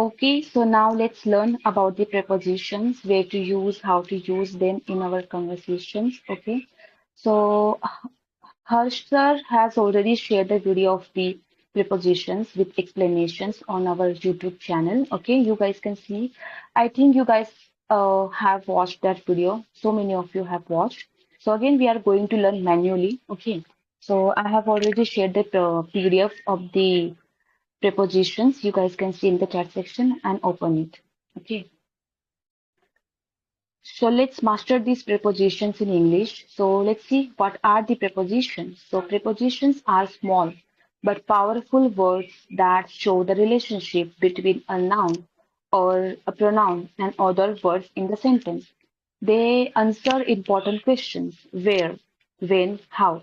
Okay, so now let's learn about the prepositions, where to use, how to use them in our conversations. Okay, so Harsh sir has already shared the video of the prepositions with explanations on our YouTube channel. Okay, you guys can see. I think you guys have watched that video. So many of you have watched. So again, we are going to learn manually. Okay, so I have already shared the PDF of the prepositions. You guys can see in the chat section and open it. Okay. So let's master these prepositions in English. So let's see what are the prepositions. So prepositions are small but powerful words that show the relationship between a noun or a pronoun and other words in the sentence. They answer important questions: where, when, how.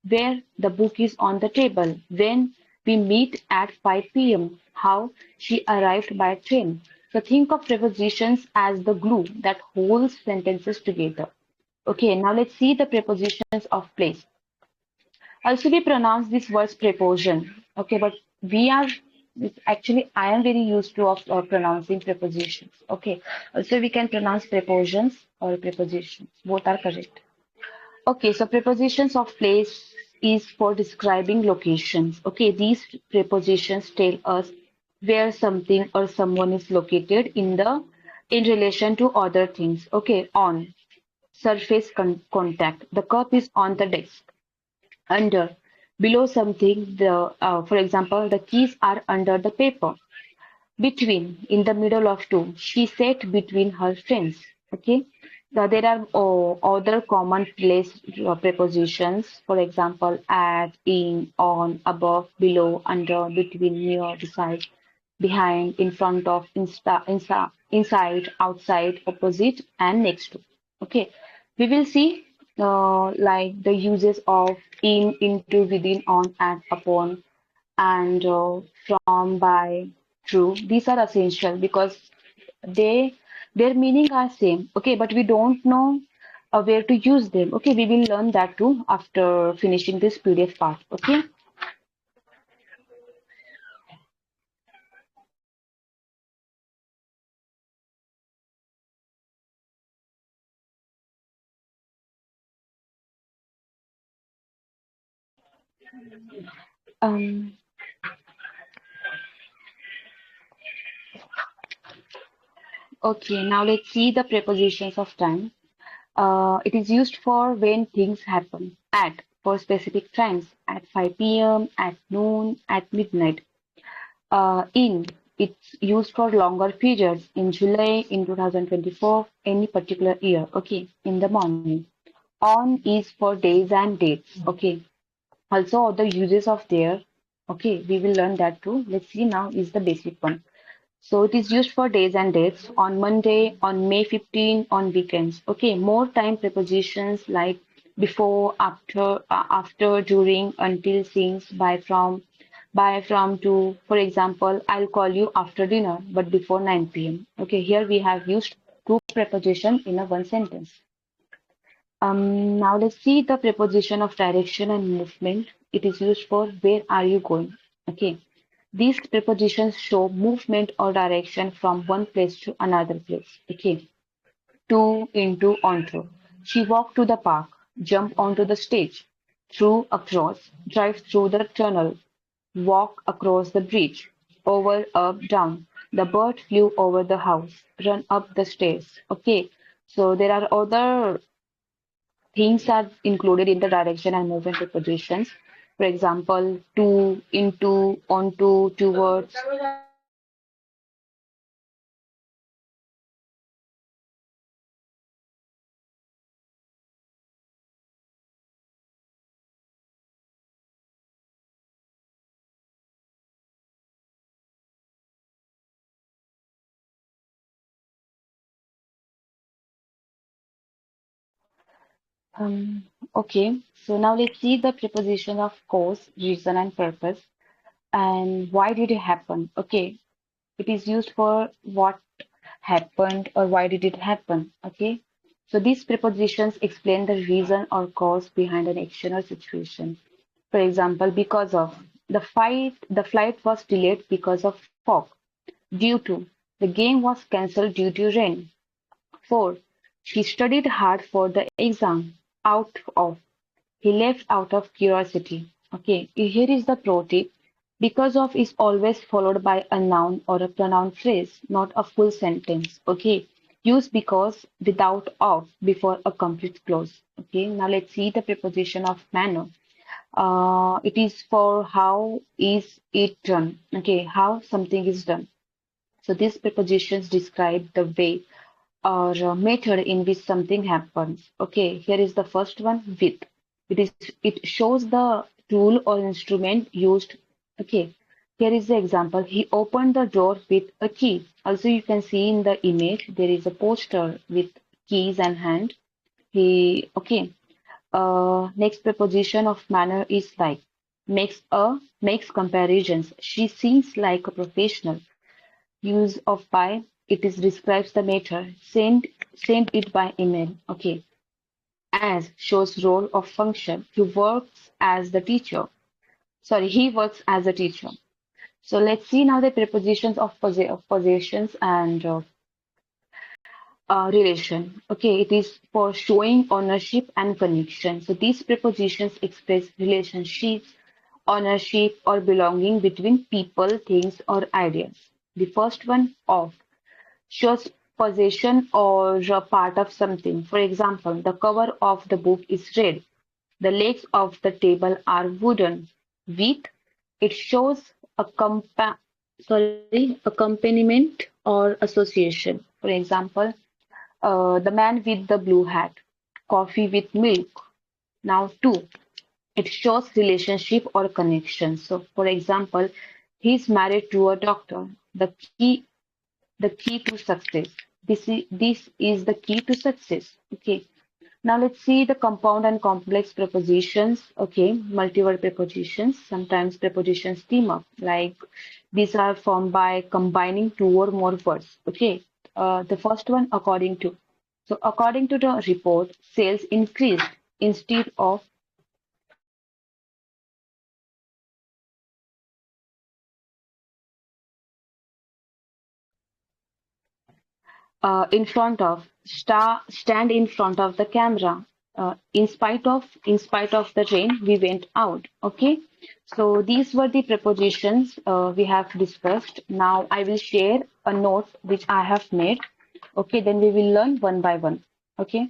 Where the book is on the table. When we meet at 5 p.m. How she arrived by train. So think of prepositions as the glue that holds sentences together. Okay, now let's see the prepositions of place. Also, we pronounce this word preposition. Okay, but we are actually I am very used to of pronouncing prepositions. Okay, also we can pronounce prepositions or prepositions. Both are correct. Okay, so prepositions of place is for describing locations. Okay, these prepositions tell us where something or someone is located in relation to other things. Okay, on surface contact. The cup is on the desk. Under, below something. For example, the keys are under the paper. Between, in the middle of two. She sat between her friends. Okay. Now, there are other common place prepositions. For example, at, in, on, above, below, under, between, near, beside, behind, in front of, inside, outside, opposite, and next to. Okay. We will see like the uses of in, into, within, on, at, upon, and from, by, through. These are essential because they their meaning are same. Okay, but we don't know where to use them. Okay, we will learn that too after finishing this PDF part. Okay. Um. Okay. Now let's see the prepositions of time. It is used for when things happen. At, for specific times. At 5 p.m. At noon. At midnight. In, it's used for longer periods. In July, in 2024, any particular year. Okay, in the morning. On is for days and dates. Okay, also other uses of there. Okay, we will learn that too. Let's see now is the basic one. So it is used for days and dates. On Monday, on May 15, on weekends. Okay, more time prepositions like before, after, during, until, since, by, from, to. For example, I'll call you after dinner, but before 9 p.m. Okay, here we have used two prepositions in a one sentence. Now let's see the preposition of direction and movement. It is used for where are you going? Okay. These prepositions show movement or direction from one place to another place. Okay. To, into, onto. She walked to the park, jump onto the stage, through, across, drive through the tunnel, walk across the bridge, over, up, down. The bird flew over the house, run up the stairs. Okay. So there are other things are included in the direction and movement prepositions. For example, to, into, onto, towards. Um, okay, so now let's see the preposition of cause, reason, and purpose. And why did it happen? Okay, it is used for what happened or why did it happen. Okay, so these prepositions explain the reason or cause behind an action or situation. For example, because of the flight was delayed because of fog. Due to. The game was cancelled due to rain. 4. She studied hard for the exam. Out of. He left out of curiosity. Okay, here is the pro tip. Because of is always followed by a noun or a pronoun phrase, not a full sentence. Okay, use because without of before a complete clause. Okay, now let's see the preposition of manner. It is for how is it done. Okay, how something is done. So these prepositions describe the way or method in which something happens. Okay, here is the first one with. It is it shows the tool or instrument used. Okay, here is the example. He opened the door with a key. Also, you can see in the image there is a poster with keys and hand. He okay. Next preposition of manner is like makes comparisons. She seems like a professional. Use of by, it is describes the matter. Send it by email. Okay. As shows role of function. He works as a teacher. So let's see now the prepositions of possessions and relation. Okay, it is for showing ownership and connection. So these prepositions express relationships, ownership, or belonging between people, things, or ideas. The first one of shows possession or a part of something. For example, the cover of the book is red. The legs of the table are wooden. With it shows a accompaniment or association. For example, the man with the blue hat, coffee with milk. Now, two, it shows relationship or connection. So, for example, he's married to a doctor. The key to success. This is the key to success. Okay. Now let's see the compound and complex prepositions. Okay, multi-word prepositions. Sometimes prepositions team up. Like these are formed by combining two or more words. Okay. The first one, according to. So according to the report, sales increased instead of in front of stand in front of the camera. In spite of the rain, we went out. Okay, so these were the prepositions we have discussed. Now I will share a note which I have made. Okay, then we will learn one by one. Okay.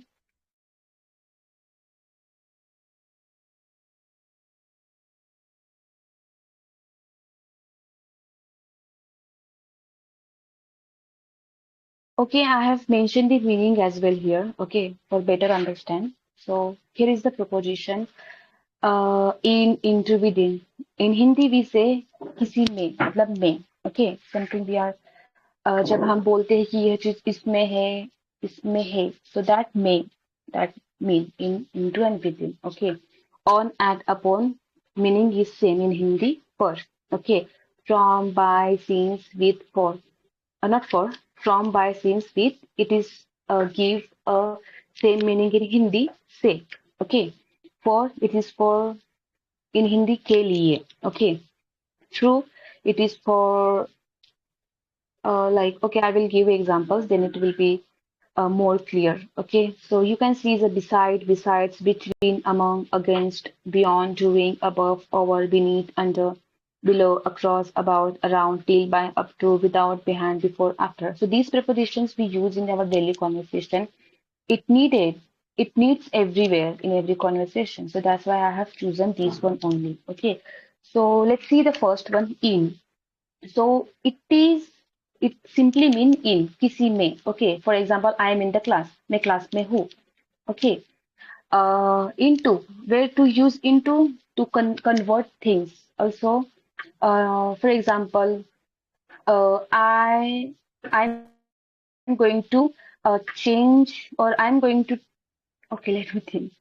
Okay, I have mentioned the meaning as well here. Okay, for better understand. So here is the preposition. In into within. In Hindi we say किसी में मतलब में. Okay, something we are जब हम बोलते हैं कि यह चीज इसमें है, so that mean in into and within. Okay, on and upon meaning is same in Hindi. Per. Okay, from, by, since, with, for. Not for, from, by, since, with. It is give a same meaning in Hindi. Say. Okay, for it is for in Hindi के लिए. Okay, through it is for like okay, I will give examples, then it will be more clear. Okay, so you can see the beside, besides, between, among, against, beyond, during, above, over, beneath, under, below, across, about, around, till, by, up to, without, behind, before, after. So these prepositions we use in our daily conversation. It needed, it needs everywhere in every conversation. So that's why I have chosen this one only. Okay, so let's see the first one, in. So it simply mean in, किसी में. Okay, for example, I am in the class. मैं class में हूँ. Okay. Into, where to use into to convert things. Also, for example, I'm going to change, or I'm going to. Okay, let me think.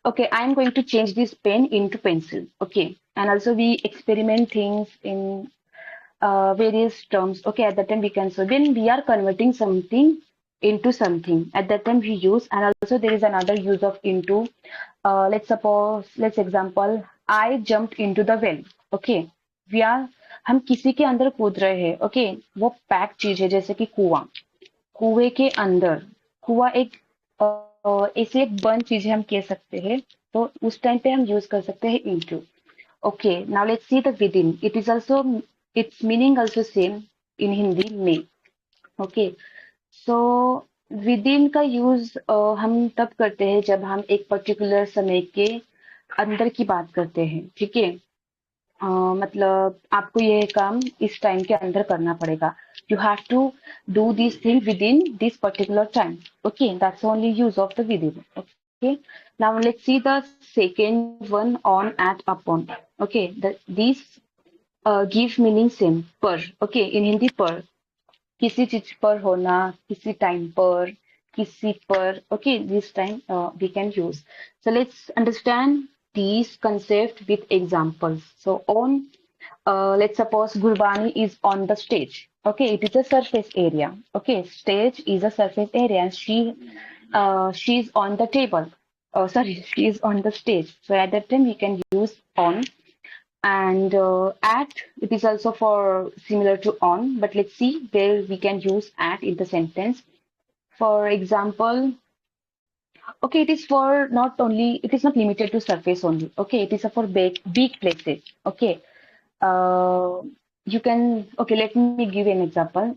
Okay, I'm going to change this pen into pencil. Okay, and also we experiment things in various terms. Okay, at that time we can. So when we are converting something into something. At that time we use, and also there is another use of into. Let's example, I jumped into the well. Okay, we are हम किसी के अंदर कूद रहे हैं. Okay, वो pack चीज है जैसे कि कुआं. कुएं के अंदर कुआं एक ऐसे एक बंद चीज है हम कह सकते हैं. तो उस टाइम पे हम यूज कर सकते हैं into. Okay, now let's see the within. It is also its meaning also same in Hindi में. Okay, so within का यूज हम तब करते हैं जब हम एक पर्टिकुलर समय के अंदर की बात करते हैं. ठीक है. मतलब आपको ये काम इस टाइम के अंदर करना पड़ेगा. You have to do this thing within this particular time. Okay, that's only use of the within. Okay, now let's see the second one, on, at, upon. Okay, these give meaning same. Per. Okay, in Hindi per, किसी चीज पर होना, किसी time पर, किसी पर. Okay, this time we can use. So let's understand these concept with examples. So on, let's suppose Gurbani is on the stage. Okay, it is a surface area. Okay, stage is a surface area, and she's on the table. Oh, sorry, she is on the stage. So at that time we can use on. And at, it is also for similar to on, but let's see where we can use at in the sentence. For example, okay, it is for not only, it is not limited to surface only. Okay, it is for big places. Okay, uh, you can, okay, let me give an example.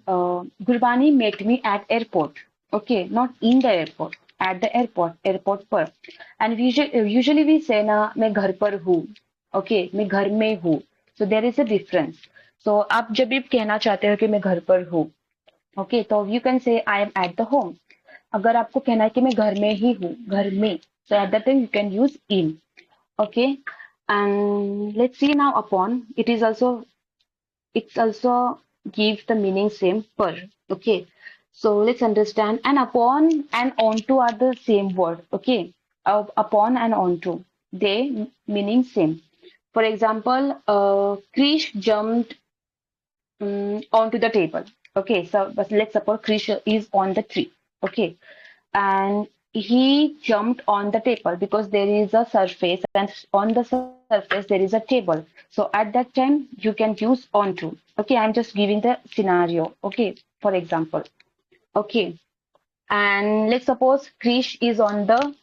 Gurbani met me at airport. Okay, not in the airport, at the airport, airport पर. And usually we say ना मैं घर पर हूँ. Okay, मैं घर में हूँ. So there is a difference. So आप जब भी कहना चाहते हो कि मैं घर पर हूँ, okay, तो you can say I am at the home. अगर आपको कहना है कि मैं घर में ही हूँ, घर में, so at that time you can use in. Okay, and let's see now upon. It's also give the meaning same per. Okay, so let's understand. And upon and onto are the same word. Okay, upon and onto, they meaning same. For example, Krish jumped onto the table. Okay, so but let's suppose Krish is on the tree. Okay, and he jumped on the table because there is a surface, and on the surface there is a table. So at that time you can use onto. Okay, I'm just giving the scenario. Okay, for example. Okay, and let's suppose Krish is on the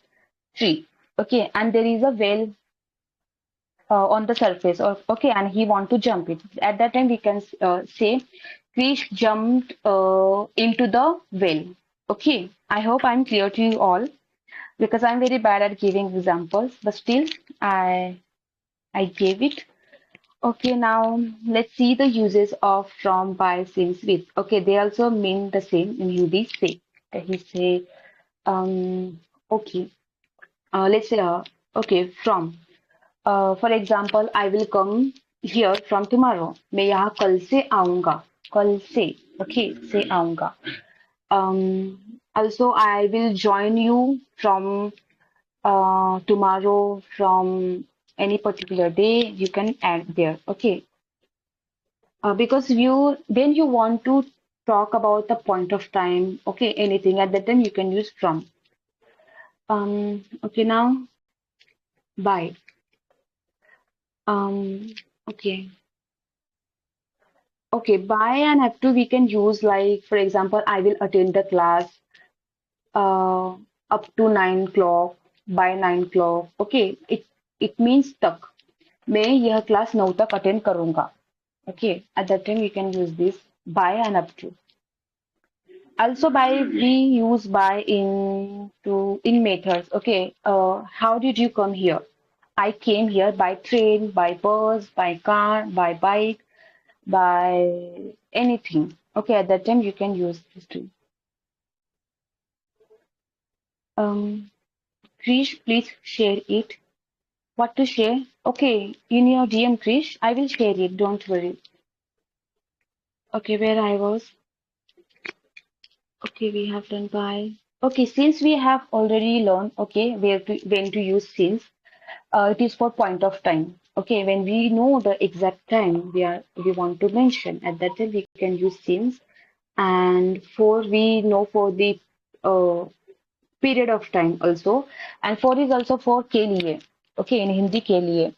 tree. Okay, and there is a well on the surface. Or okay, and he want to jump it. At that time we can say Krish jumped into the well. Okay, I hope I'm clear to you all, because I'm very bad at giving examples, but still I gave it. Okay, now let's see the uses of from, by, since, with. Okay, they also mean the same in Hindi. Say, he say, okay, let's say, okay, from. For example, I will come here from tomorrow. मैं यहाँ कल से आऊँगा. कल से, okay, से आऊँगा. Also, I will join you from tomorrow, from any particular day. You can add there. Okay, because you then you want to talk about the point of time. Okay, anything at that time you can use from. Okay, now by. Um, okay. Okay, by and have to we can use, like for example, I will attend the class uh, up to 9 o'clock, by 9 o'clock. Okay, it means तक. मैं यह class 9 तक attend करूंगा. Okay, at that time you can use this by and up to. Also by, we use by in methods. Okay, how did you come here? I came here by train, by bus, by car, by bike, by anything. Okay, at that time you can use this too. Krish, please share it. What to share? Okay, in your DM, Krish, I will share it. Don't worry. Okay, where I was. Okay, we have done by. Okay, since we have already learned, okay, when to use since, it is for point of time. Okay, when we know the exact time we want to mention, at that time we can use since. And for we know for the period of time also. And for is also for के लिए. Okay, in Hindi के लिए.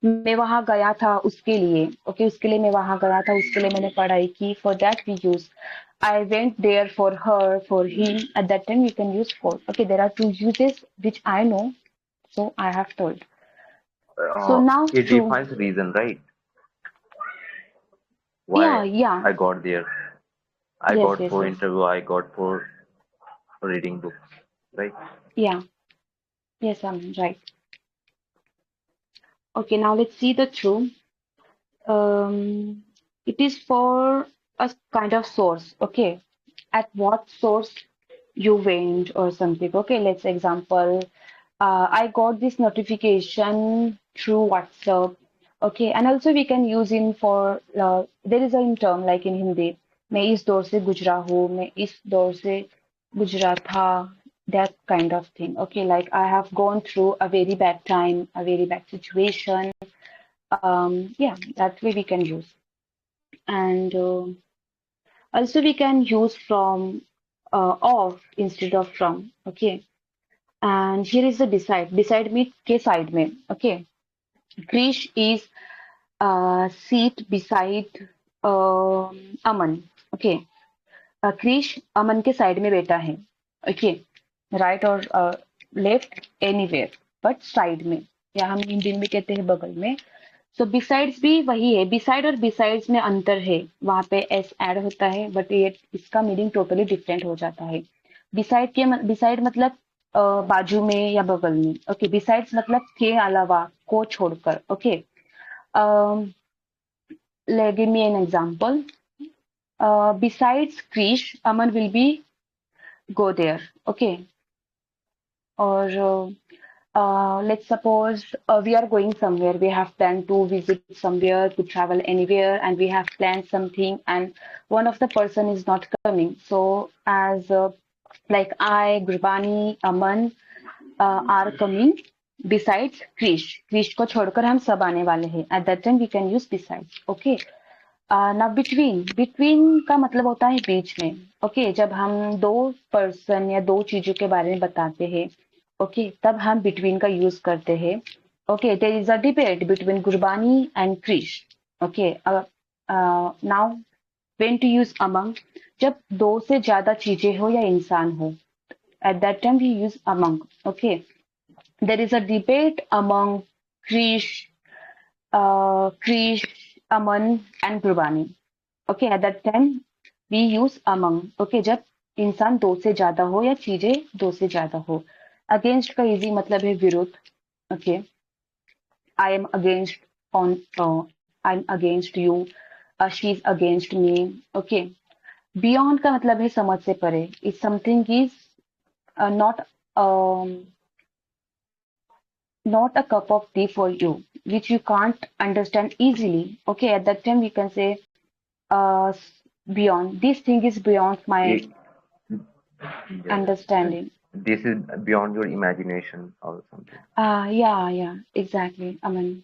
मैं वहां गया था उसके लिए. Okay, उसके लिए मैं वहां गया था, उसके लिए मैंने पढ़ाई की. For that we use I went there for her, for him. At that time we can use for. Okay, there are two uses which I know, so I have told. So now It to defines reason, right? yeah, Why yeah, I got there. I yes, got yes, for yes, interview. I got for reading books, right? yeah, yes, I'm right. Okay, now let's see the true. Um, it is for a kind of source. Okay, at what source you went or something. Okay, let's example. I got this notification through WhatsApp. Okay, and also we can use in for there is a term like in Hindi. मैं इस दौर से गुजरा हूँ, मैं इस दौर से गुजरा था. That kind of thing. Okay, like I have gone through a very bad time, a very bad situation. Yeah, that way we can use. And also we can use from of instead of from. Okay. And here is the beside. Beside means के side में. Okay. Krish is seat beside Aman. Okay. Krish अमन के side में बैठा है. Okay. Right और left anywhere but side में, या हम हिंदी में कहते हैं बगल में. सो बिसाइड्स भी वही है. बिसाइड और बिसाइड्स में अंतर है. वहां पे एस ऐड होता है बट ये इसका मीनिंग टोटली डिफरेंट हो जाता है. बिसाइड मतलब बाजू में या बगल में. ओके, बिसाइड्स मतलब के अलावा, को छोड़कर. Okay, give me an example. Besides Krish, Aman will be go there. Okay. Or let's suppose we are going somewhere. We have planned to visit somewhere, to travel anywhere, and we have planned something, and one of the person is not coming. So as like I, Gurbani, Aman are coming. Besides Krish, Krish को छोड़कर हम सब आने वाले हैं. At that time we can use besides. Okay. ना between. Between का मतलब होता है बीच में. ओके, जब हम दो पर्सन या दो चीजों के बारे में बताते हैं, ओके, तब हम बिटवीन का यूज करते हैं. Okay, there is a debate between Gurbani and Krish. Okay, now when to use among, जब दो से ज्यादा चीजें हो या इंसान हो, at that time we use among. Okay, there is a debate among Krish, Krish, Aman, and Gurbani. Okay, at that time we use among. Okay, जब इंसान दो से ज्यादा हो या चीजें दो से ज्यादा हो. अगेंस्ट का इजी मतलब है विरुद्ध. Okay, I am against on, I am against you, she is against me. Okay, beyond का मतलब है समझ से परे. If something is not not a cup of tea for you, which you can't understand easily. Okay, at that time we can say uh, beyond. This thing is beyond my It, yes. understanding. This is beyond your imagination or something. Yeah, yeah, exactly. I mean,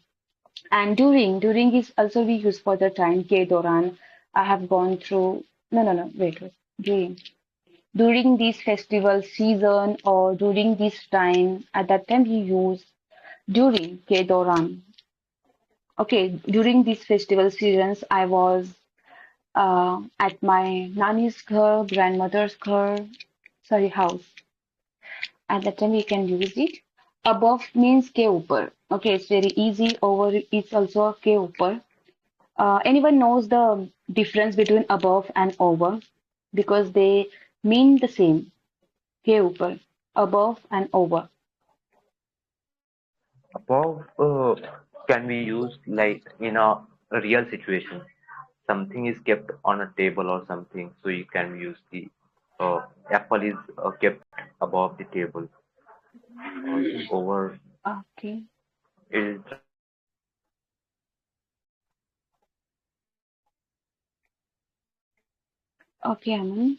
and during is also we use for the time. Ke doran, I have gone through. No, no, no. Wait. During this festival season or during this time. At that time we use during ke doran. Okay, during these festival seasons, I was at my nanny's ghar, grandmother's ghar, sorry, house. At that time, we can use it. Above means ke upar. Okay, it's very easy. Over, it's also ke upar. Anyone knows the difference between above and over? Because they mean the same. Ke upar, above and over. Above can be used like in a real situation. Something is kept on a table or something, so you can use the apple is kept above the table, or over Okay, is okay, Aman.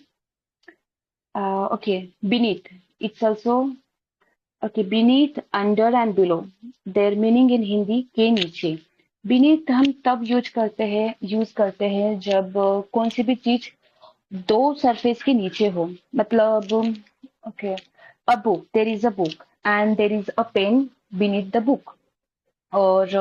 Okay, beneath. It's also okay, beneath, under and below. Their meaning in Hindi के नीचे. Beneath हम तब use करते हैं जब कौन सी भी चीज दो सरफेस के नीचे हो, मतलब okay, a book, there is a book and there is a pen beneath the book, और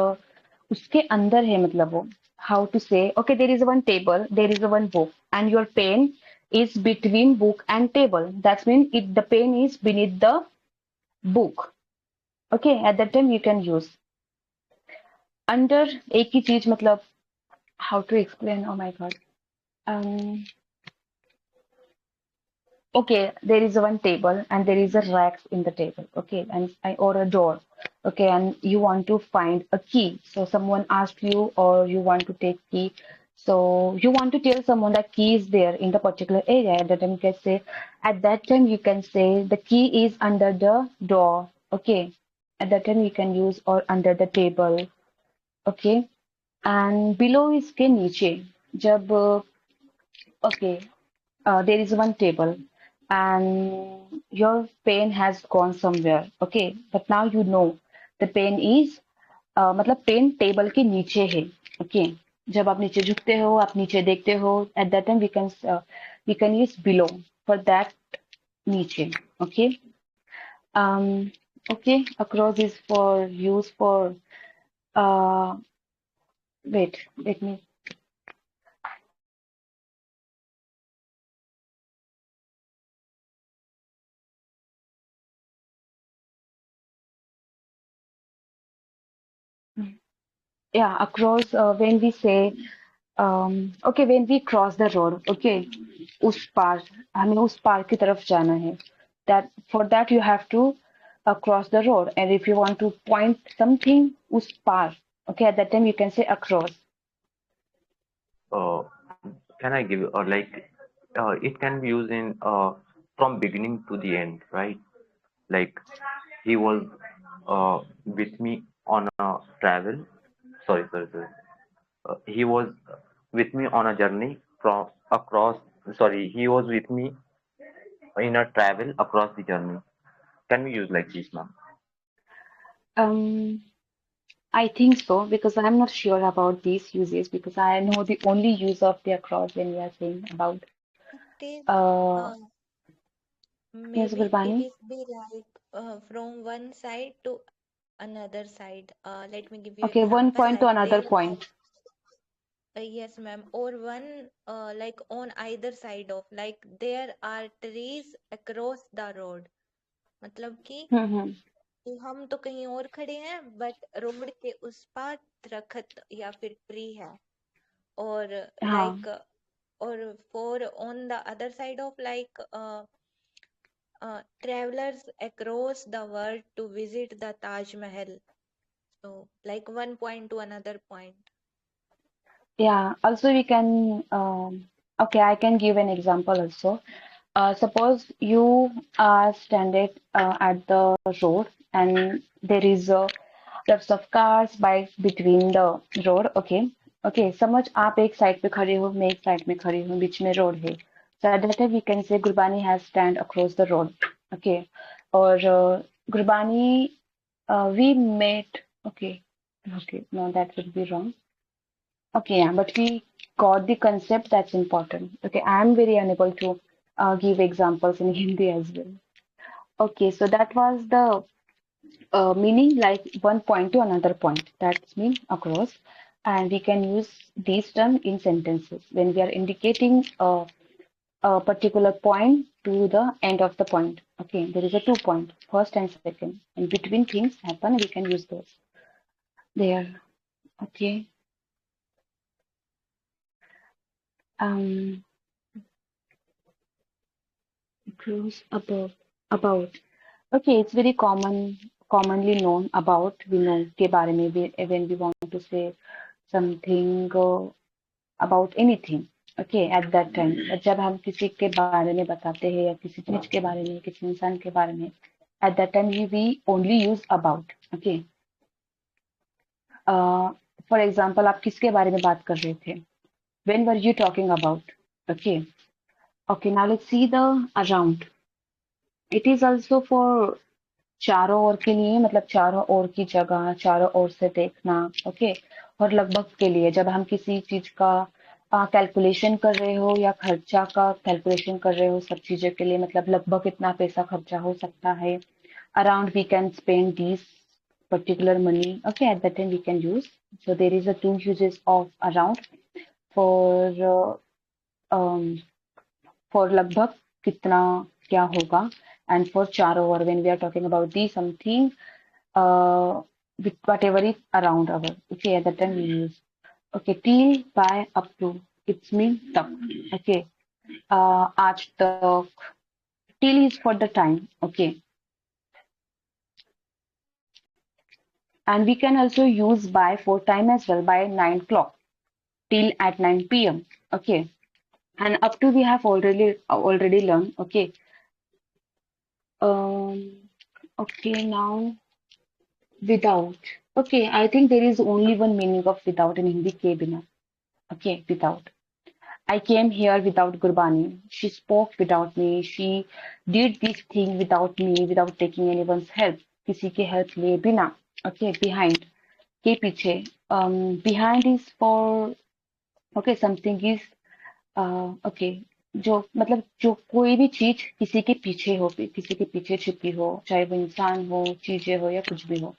उसके अंदर है, मतलब वो, how to say, okay, there is one table, there is one book and your pen is between book and table. That means it the pen is beneath the book. Okay, at that time you can use under एक ही चीज, मतलब how to explain, oh my god, um okay, there is one table and there is a rack in the table, okay, or a door, okay, and you want to find a key. So someone asked you, or you want to take key. So you want to tell someone that key is there in the particular area. At that time you can say the key is under the door, okay. At that time you can use or under the table, okay. And below इसके नीचे, जब okay, there is one table and your pen has gone somewhere, okay, but now you know the pen is मतलब pen table के नीचे है, okay. जब आप नीचे झुकते हो, आप नीचे देखते हो, at that time we can use below for that, नीचे, okay. um okay, across is for use for uh wait, let me, yeah, across, when we say okay, when we cross the road, okay, उस पार, हमें उस पार की तरफ जाना है, that for that you have to cross the road, and if you want to point something उस पार, okay, at that time you can say across. Uh, can I give or like it can be used in from beginning to the end, right? Like he was with me on a travel. Sorry. He was with me on a journey from across. Sorry, he was with me in a travel across the journey. Can we use like this, ma'am? um I think so, because I'm not sure about these uses, because I know the only use of the across when we are saying about It is uh uh, yes, maybe it Gurbani. is be like from one side to another side. Let me give you Okay, one example. point to Like another there are point. yes, ma'am, or one like on either side of like there are trees across the road. मतलब हम्म, कि हम तो कहीं और खड़े हैं but road के उस पार दरख्त या फिर ट्री है और हाँ, लाइक और for on the other side of like travelers across the world to visit the Taj Mahal. So, like one point to another point. yeah, also we can, okay, I can give an example also. Suppose you are standing at the road and there is lots of cars, bikes between the road, okay. Okay, समझ आप एक side पे खड़े हो, मैं एक side में खड़ी हूँ, बीच में रोड है. So at that time we can say Gurbani has stand across the road, okay. Or Gurbani, we met, okay, no, that would be wrong. Okay, yeah, but we got the concept, that's important. Okay, I'm very unable to give examples in Hindi as well. Okay, so that was the meaning, like one point to another point. That's mean across. And we can use these terms in sentences when we are indicating a particular point to the end of the point. Okay, there is a 2 point, first and second. And between things happen, we can use those. There. Okay. Um, close above, about. Okay, it's very commonly known about. We know के बारे में भी when we want to say something about anything. Okay, at that time, जब हम किसी के बारे में बताते हैं या किसी चीज के बारे में, किसी इंसान के बारे में, at that time we only use about. Okay. Uh, for example, आप किसके बारे में बात कर रहे थे? When were you talking about? Okay. Okay, now let's see the around. It is also for चारों ओर के लिए, मतलब चारों ओर की जगह, चारों ओर से देखना, ओके. और लगभग के लिए, जब हम किसी चीज का कैलकुलेशन कर रहे हो या खर्चा का कैलकुलेशन कर रहे हो सब चीज़ों के लिए, मतलब लगभग कितना पैसा खर्चा हो सकता है। Around we can spend this particular money. Okay, at that time we can use. So there is a two uses of around for um, for लगभग कितना क्या होगा, and for चार over when we are talking about the something uh, with whatever is around our. Okay, at that time we use. Okay, till by up to. It's mean तक. Okay, आज तक. Till is for the time. Okay, and we can also use by for time as well, by 9 o'clock till at 9 p.m. Okay, and up to we have already learned. Okay, um, okay, now without. Okay, I think there is only one meaning of without in Hindi, ke bina. Okay, without. I came here without Gurbani. She spoke without me. She did this thing without me, without taking anyone's help. किसी के help लिए बिना. Okay, behind. के पीछे. Behind is for okay, something is okay, जो मतलब जो कोई भी चीज किसी के पीछे हो, किसी के पीछे छिपी हो, चाहे वो इंसान हो, चीजें हो या कुछ भी हो,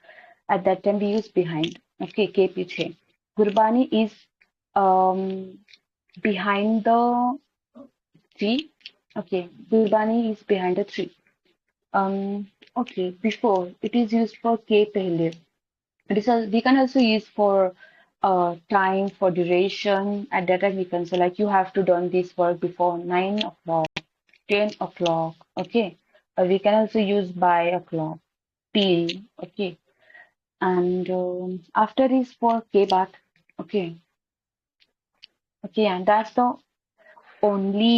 at that time we use behind. Okay, के पीछे. Gurbani is behind the tree. Okay, Gurbani is behind the tree. um okay, before it is used for के पहले. It is we can also use for time, for duration. At that time, we can say like you have to done this work before 9 o'clock, 10 o'clock. Okay, we can also use by o'clock, till. Okay, and after is for ke baat. Okay, okay, and that's the only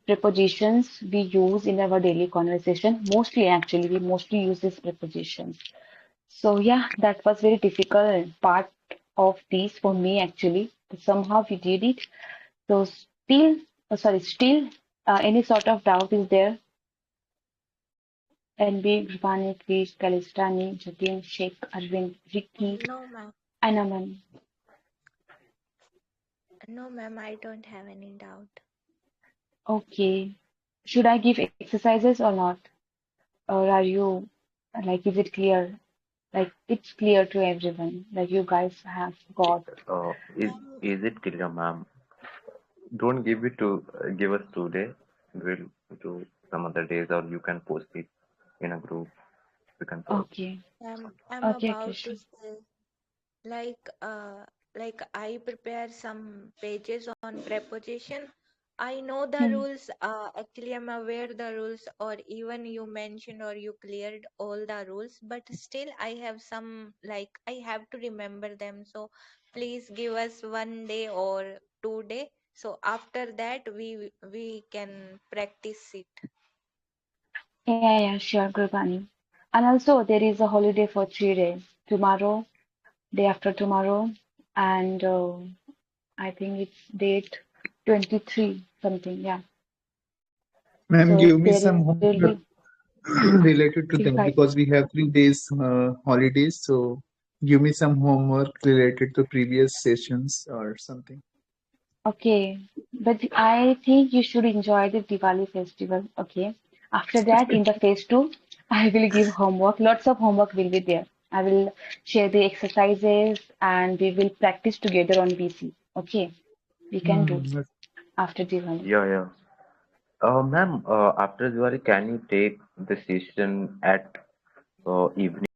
prepositions we use in our daily conversation. Mostly, actually, we mostly use these prepositions. So yeah, that was very difficult part of these for me actually. But somehow we did it. So still, still, any sort of doubt is there? NB, Rupani, Krish, Kalistani, Jatin, Sheikh, Arvind, Ricky, No, ma'am. Anaman. No, ma'am, I don't have any doubt. Okay. Should I give exercises or not? Or are you like, is it clear? Like it's clear to everyone. Like you guys have got. Is Ma'am, is it clear, ma'am? Don't give it to give us today. We'll do some other days, or you can post it in a group. We can solve. Okay. I'm Okay, about to Krishna. say, like I prepare some pages on preposition. I know the Hmm. rules. Actually, I'm aware the rules, or even you mentioned or you cleared all the rules, but still I have some, like I have to remember them. So please give us 1 day or 2 day. So after that we can practice it. Yeah, yeah, sure, Gurbani. And also, there is a holiday for 3 days. Tomorrow, day after tomorrow, and I think it's date 23 something. Yeah. Ma'am, So give me there some will be homework related to that 3 5. because we have 3 days holidays. So give me some homework related to previous sessions or something. Okay, but I think you should enjoy the Diwali festival. Okay. After that, in the phase two, I will give homework. Lots of homework will be there. I will share the exercises and we will practice together on BC. Okay. We can do Hmm. after Diwali. Yeah, yeah. Ma'am, after Diwali, can you take the session at evening?